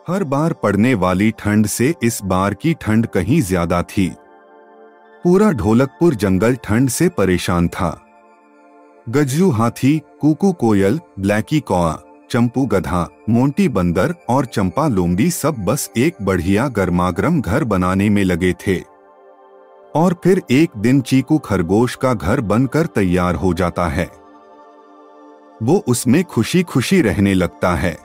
हर बार पड़ने वाली ठंड से इस बार की ठंड कहीं ज्यादा थी। पूरा ढोलकपुर जंगल ठंड से परेशान था। गज्जू हाथी, कुकू कोयल, ब्लैकी कौआ, चंपू गधा, मोंटी बंदर और चंपा लोमड़ी सब बस एक बढ़िया गर्मागर्म घर बनाने में लगे थे। और फिर एक दिन चीकू खरगोश का घर बनकर तैयार हो जाता है। वो उसमें खुशी खुशी रहने लगता है।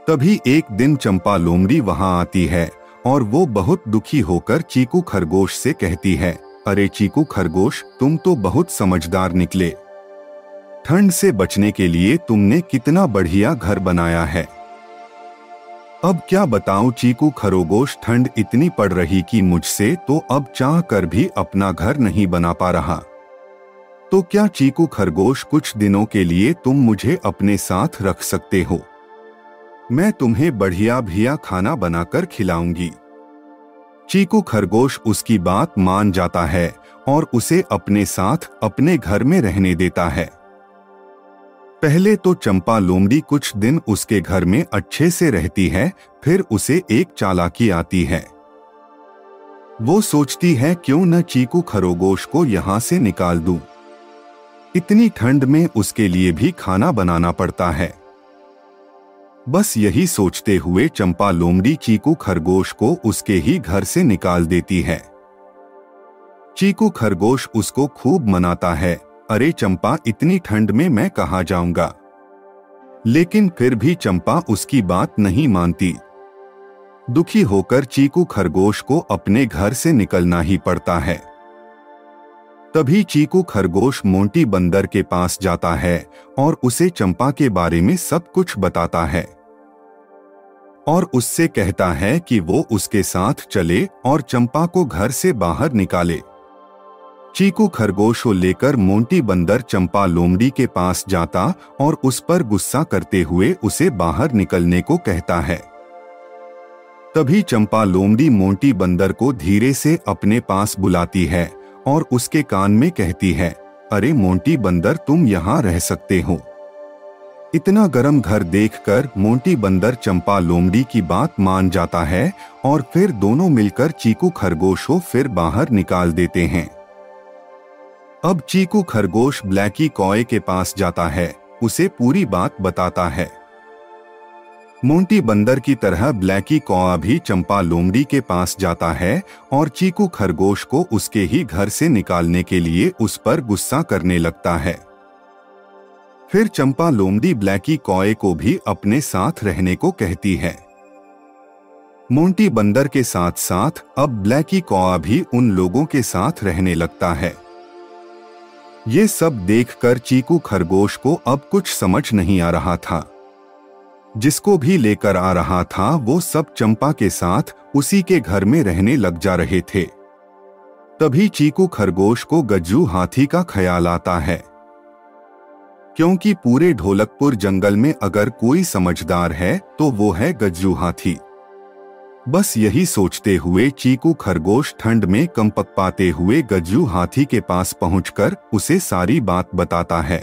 तभी एक दिन चंपा लोमड़ी वहां आती है और वो बहुत दुखी होकर चीकू खरगोश से कहती है, अरे चीकू खरगोश, तुम तो बहुत समझदार निकले। ठंड से बचने के लिए तुमने कितना बढ़िया घर बनाया है। अब क्या बताऊं चीकू खरगोश, ठंड इतनी पड़ रही कि मुझसे तो अब चाह कर भी अपना घर नहीं बना पा रहा। तो क्या चीकू खरगोश, कुछ दिनों के लिए तुम मुझे अपने साथ रख सकते हो? मैं तुम्हें बढ़िया बढ़िया खाना बनाकर खिलाऊंगी। चीकू खरगोश उसकी बात मान जाता है और उसे अपने साथ अपने घर में रहने देता है। पहले तो चंपा लोमड़ी कुछ दिन उसके घर में अच्छे से रहती है, फिर उसे एक चालाकी आती है। वो सोचती है क्यों न चीकू खरगोश को यहाँ से निकाल दूं। इतनी ठंड में उसके लिए भी खाना बनाना पड़ता है। बस यही सोचते हुए चंपा लोमड़ी चीकू खरगोश को उसके ही घर से निकाल देती है। चीकू खरगोश उसको खूब मनाता है, अरे चंपा, इतनी ठंड में मैं कहाँ जाऊंगा। लेकिन फिर भी चंपा उसकी बात नहीं मानती। दुखी होकर चीकू खरगोश को अपने घर से निकलना ही पड़ता है। तभी चीकू खरगोश मोंटी बंदर के पास जाता है और उसे चंपा के बारे में सब कुछ बताता है और उससे कहता है कि वो उसके साथ चले और चंपा को घर से बाहर निकाले। चीकू खरगोश को लेकर मोंटी बंदर चंपा लोमड़ी के पास जाता और उस पर गुस्सा करते हुए उसे बाहर निकलने को कहता है। तभी चंपा लोमड़ी मोंटी बंदर को धीरे से अपने पास बुलाती है और उसके कान में कहती है, अरे मोंटी बंदर, तुम यहाँ रह सकते हो। इतना गर्म घर देखकर मोंटी बंदर चंपा लोमड़ी की बात मान जाता है और फिर दोनों मिलकर चीकू खरगोश को फिर बाहर निकाल देते हैं। अब चीकू खरगोश ब्लैकी कौए के पास जाता है, उसे पूरी बात बताता है। मोंटी बंदर की तरह ब्लैकी कौआ भी चंपा लोमड़ी के पास जाता है और चीकू खरगोश को उसके ही घर से निकालने के लिए उस पर गुस्सा करने लगता है। फिर चंपा लोमड़ी ब्लैकी कौए को भी अपने साथ रहने को कहती है। मोंटी बंदर के साथ साथ अब ब्लैकी कौआ भी उन लोगों के साथ रहने लगता है। ये सब देखकर चीकू खरगोश को अब कुछ समझ नहीं आ रहा था। जिसको भी लेकर आ रहा था वो सब चंपा के साथ उसी के घर में रहने लग जा रहे थे। तभी चीकू खरगोश को गज्जू हाथी का ख्याल आता है, क्योंकि पूरे ढोलकपुर जंगल में अगर कोई समझदार है तो वो है गज्जू हाथी। बस यही सोचते हुए चीकू खरगोश ठंड में कंपकपाते हुए गज्जू हाथी के पास पहुंचकर उसे सारी बात बताता है।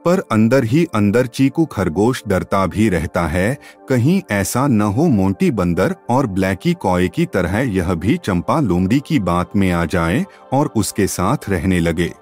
पर अंदर ही अंदर चीकू खरगोश डरता भी रहता है, कहीं ऐसा न हो मोंटी बंदर और ब्लैकी कौए की तरह यह भी चंपा लोमड़ी की बात में आ जाए और उसके साथ रहने लगे।